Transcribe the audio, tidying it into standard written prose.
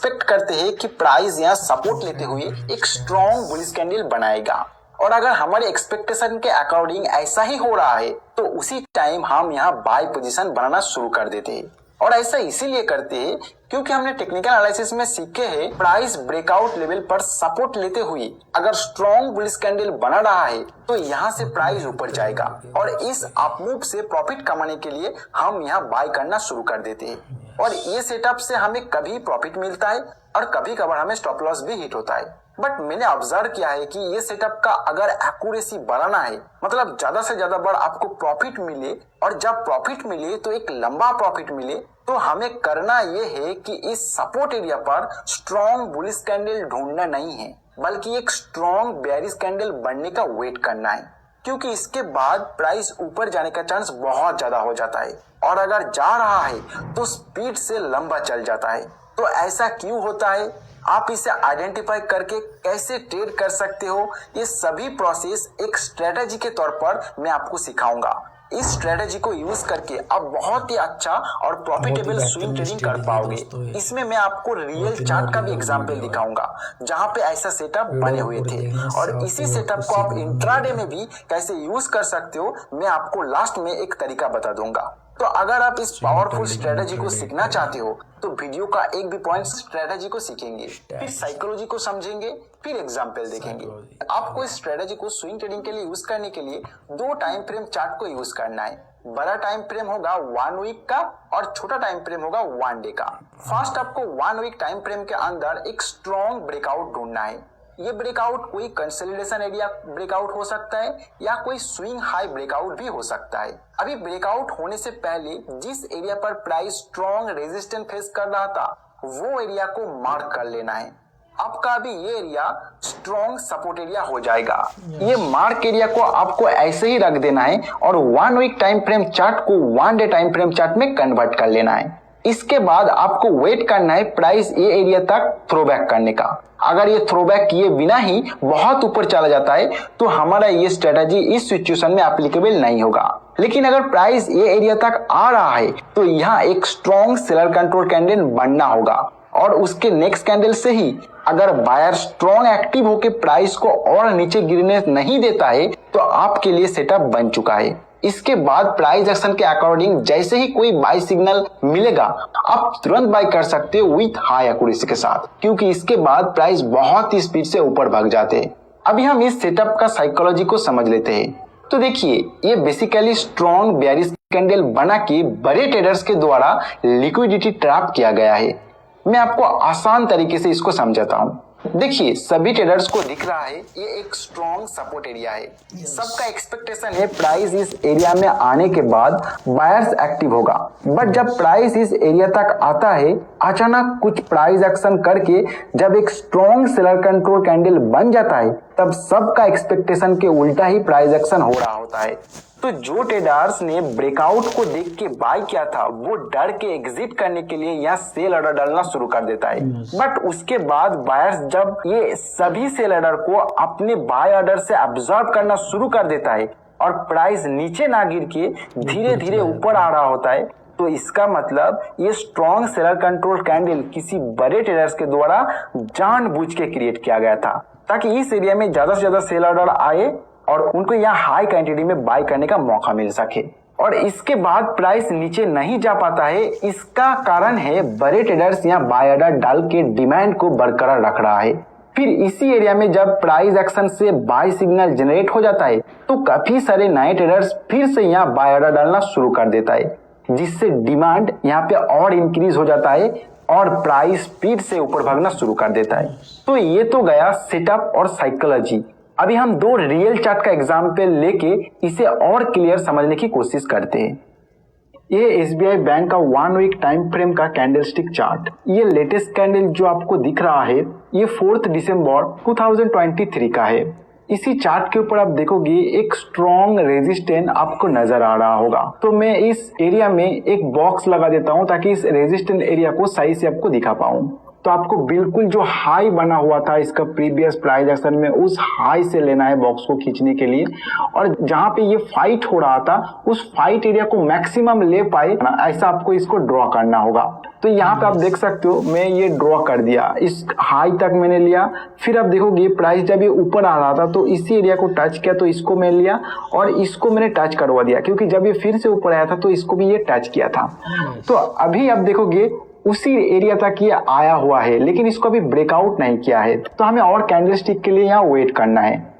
Expect करते हैं कि प्राइस यहाँ सपोर्ट लेते हुए एक स्ट्रॉन्ग बुलिश कैंडल बनाएगा, और अगर हमारे एक्सपेक्टेशन के अकॉर्डिंग ऐसा ही हो रहा है तो उसी टाइम हम यहाँ बाय पोजीशन बनाना शुरू कर देते हैं। और ऐसा इसीलिए करते हैं क्योंकि हमने टेक्निकल एनालिसिस में सीखे हैं प्राइस ब्रेकआउट लेवल पर सपोर्ट लेते हुए अगर स्ट्रॉन्ग बुलिश कैंडल बना रहा है तो यहाँ से प्राइस ऊपर जाएगा, और इस अपमूव से प्रॉफिट कमाने के लिए हम यहाँ बाय करना शुरू कर देते हैं। और ये सेटअप से हमें कभी प्रॉफिट मिलता है और कभी कभार हमें स्टॉप लॉस भी हिट होता है। बट मैंने ऑब्जर्व किया है कि ये सेटअप का अगर एक्यूरेसी बढ़ाना है, मतलब ज्यादा से ज्यादा बार आपको प्रॉफिट मिले, और जब प्रॉफिट मिले तो एक लंबा प्रॉफिट मिले, तो हमें करना ये है कि इस सपोर्ट एरिया पर स्ट्रॉन्ग बुलिश कैंडल ढूंढना नहीं है, बल्कि एक स्ट्रॉन्ग बेयरिश कैंडल बनने का वेट करना है, क्योंकि इसके बाद प्राइस ऊपर जाने का चांस बहुत ज्यादा हो जाता है, और अगर जा रहा है तो स्पीड से लंबा चल जाता है। तो ऐसा क्यों होता है, आप इसे आइडेंटिफाई करके कैसे ट्रेड कर सकते हो, ये सभी प्रोसेस एक स्ट्रेटेजी के तौर पर मैं आपको सिखाऊंगा। इस स्ट्रेटेजी को यूज करके आप बहुत ही अच्छा और प्रॉफिटेबल स्विंग ट्रेडिंग कर पाओगे। इसमें मैं आपको रियल चार्ट का भी एग्जांपल दिखाऊंगा जहां पे ऐसा सेटअप बने हुए थे, और इसी सेटअप को आप इंट्राडे में भी कैसे यूज कर सकते हो मैं आपको लास्ट में एक तरीका बता दूंगा। तो अगर आप इस पावरफुल स्ट्रेटेजी को सीखना चाहते हो तो वीडियो का एक भी पॉइंट स्ट्रेटेजी को सीखेंगे, फिर साइकोलॉजी को समझेंगे, फिर एग्जाम्पल देखेंगे। आपको इस स्ट्रेटेजी को स्विंग ट्रेडिंग के लिए यूज करने के लिए दो टाइम फ्रेम चार्ट को यूज करना है। बड़ा टाइम फ्रेम होगा 1 वीक का और छोटा टाइम फ्रेम होगा 1 डे का। फर्स्ट आपको 1 वीक टाइम फ्रेम के अंदर एक स्ट्रॉन्ग ब्रेकआउट ढूंढना है। ये ब्रेकआउट कोई कंसोलिडेशन एरिया ब्रेकआउट हो सकता है या कोई स्विंग हाई ब्रेकआउट भी हो सकता है। अभी ब्रेकआउट होने से पहले जिस एरिया पर प्राइस स्ट्रॉन्ग रेजिस्टेंस फेस कर रहा था वो एरिया को मार्क कर लेना है। आपका अभी ये एरिया स्ट्रॉन्ग सपोर्ट एरिया हो जाएगा। ये मार्क एरिया को आपको ऐसे ही रख देना है और 1 वीक टाइम फ्रेम चार्ट को 1 डे टाइम फ्रेम चार्ट में कन्वर्ट कर लेना है। इसके बाद आपको वेट करना है प्राइस ये एरिया तक थ्रोबैक करने का। अगर ये थ्रोबैक किए बिना ही बहुत ऊपर चला जाता है तो हमारा ये स्ट्रेटेजी इस सिचुएशन में एप्लीकेबल नहीं होगा। लेकिन अगर प्राइस ये एरिया तक आ रहा है तो यहाँ एक स्ट्रॉन्ग सेलर कंट्रोल कैंडल बनना होगा, और उसके नेक्स्ट कैंडल से ही अगर बायर स्ट्रॉन्ग एक्टिव होकर प्राइस को और नीचे गिरने नहीं देता है तो आपके लिए सेटअप बन चुका है। इसके बाद प्राइस एक्शन के अकॉर्डिंग जैसे ही कोई बाय सिग्नल मिलेगा आप तुरंत बाय कर सकते हो विथ हाई एक्यूरेसी के साथ, क्योंकि इसके बाद प्राइस बहुत ही स्पीड से ऊपर भाग जाते हैं। अभी हम इस सेटअप का साइकोलॉजी को समझ लेते हैं। तो देखिए, ये बेसिकली स्ट्रॉन्ग बेयरिश कैंडल बना के बड़े ट्रेडर्स के द्वारा लिक्विडिटी ट्रैप किया गया है। मैं आपको आसान तरीके से इसको समझाता हूँ। देखिए, सभी ट्रेडर्स को दिख रहा है ये एक स्ट्रॉन्ग सपोर्ट एरिया है। सबका एक्सपेक्टेशन है प्राइस इस एरिया में आने के बाद बायर्स एक्टिव होगा, बट जब प्राइस इस एरिया तक आता है अचानक कुछ प्राइस एक्शन करके जब एक स्ट्रॉन्ग सेलर कंट्रोल कैंडल बन जाता है तब सबका एक्सपेक्टेशन के उल्टा ही प्राइस एक्शन हो रहा होता है। तो जो ट्रेडर्स ने ब्रेकआउट को देख के बाय किया था वो डर के एग्जिट करने के लिए यहाँ सेल ऑर्डर डालना शुरू कर देता है। बट उसके बाद बायर्स जब ये सभी सेल ऑर्डर को अपने बाय ऑर्डर से अब्सॉर्ब करना शुरू कर देता है और प्राइस नीचे ना गिर के धीरे धीरे ऊपर आ रहा होता है, तो इसका मतलब ये स्ट्रॉन्ग सेलर कंट्रोल कैंडल किसी बड़े ट्रेडर्स के द्वारा जानबूझ के क्रिएट किया गया था ताकि इस एरिया में ज्यादा से ज्यादा सेल ऑर्डर आए और उनको यहाँ हाई क्वांटिटी में बाय करने का मौका मिल सके। और इसके बाद प्राइस नीचे नहीं जा पाता है, इसका कारण है बड़े ट्रेडर्स यहाँ बाय ऑर्डर डाल के डिमांड को बरकरार रख रहा है। फिर इसी एरिया में जब प्राइस एक्शन से बाय सिग्नल जनरेट हो जाता है तो काफी सारे नए ट्रेडर्स फिर से यहाँ बाय ऑर्डर डालना शुरू कर देता है, जिससे डिमांड यहाँ पे और इंक्रीज हो जाता है और प्राइस स्पीड से ऊपर भागना शुरू कर देता है। तो ये तो गया सेटअप और साइकोलॉजी। अभी हम दो रियल चार्ट का एग्जाम्पल लेके इसे और क्लियर समझने की कोशिश करते हैं। ये एसबीआई बैंक का 1 वीक टाइम फ्रेम का कैंडलस्टिक चार्ट। ये लेटेस्ट कैंडल जो आपको दिख रहा है ये 4 दिसंबर 2023 का है। इसी चार्ट के ऊपर आप देखोगे एक स्ट्रॉन्ग रेजिस्टेंस आपको नजर आ रहा होगा। तो मैं इस एरिया में एक बॉक्स लगा देता हूं ताकि इस रेजिस्टेंस एरिया को सही से आपको दिखा पाऊं। तो आपको बिल्कुल जो हाई बना हुआ था इसका प्रीवियस प्राइस एक्शन में, उस हाई से लेना है बॉक्स को खींचने के लिए, और जहां पे ये फाइट हो रहा था उस फाइट एरिया को मैक्सिमम ले पाए ना, ऐसा आपको इसको ड्रॉ करना होगा। तो यहाँ पे आप देख सकते हो मैं ये ड्रॉ कर दिया, इस हाई तक मैंने लिया। फिर आप देखोगे प्राइस जब ये ऊपर आ रहा था तो इसी एरिया को टच किया, तो इसको मैं लिया और इसको मैंने टच करवा दिया, क्योंकि जब ये फिर से ऊपर आया था तो इसको भी ये टच किया था। तो अभी आप देखोगे उसी एरिया तक ये आया हुआ है, लेकिन इसको अभी ब्रेकआउट नहीं किया है, तो हमें और कैंडलस्टिक के लिए यहाँ वेट करना है।